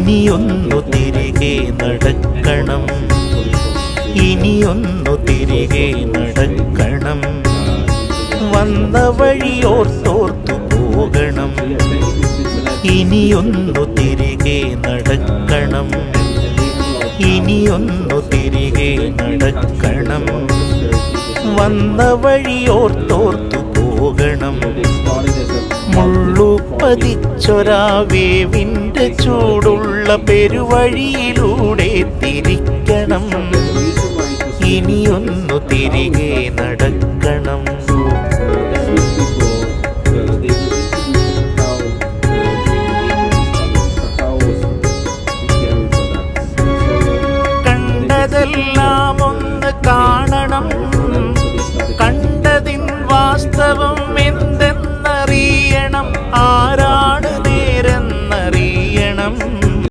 ഇനിയൊന്നു തിരികെ നടക്കണം, ഇനിയൊന്നു തിരികെ നടക്കണം. വന്ന വഴിയോർത്തോർത്തു പോകണം, ഇനിയൊന്നു തിരികെ നടക്കണം, ഇനിയൊന്നു തിരികെ നടക്കണം. വന്ന വഴിയോർത്തോർത്തു പോകണം. മുള്ളു പതിച്ചൊരാവേവിൻ്റെ ചൂടുള്ള പെരുവഴിയിലൂടെ തിരിക്കണം, ഇനിയൊന്നു തിരികെ നടക്കണം.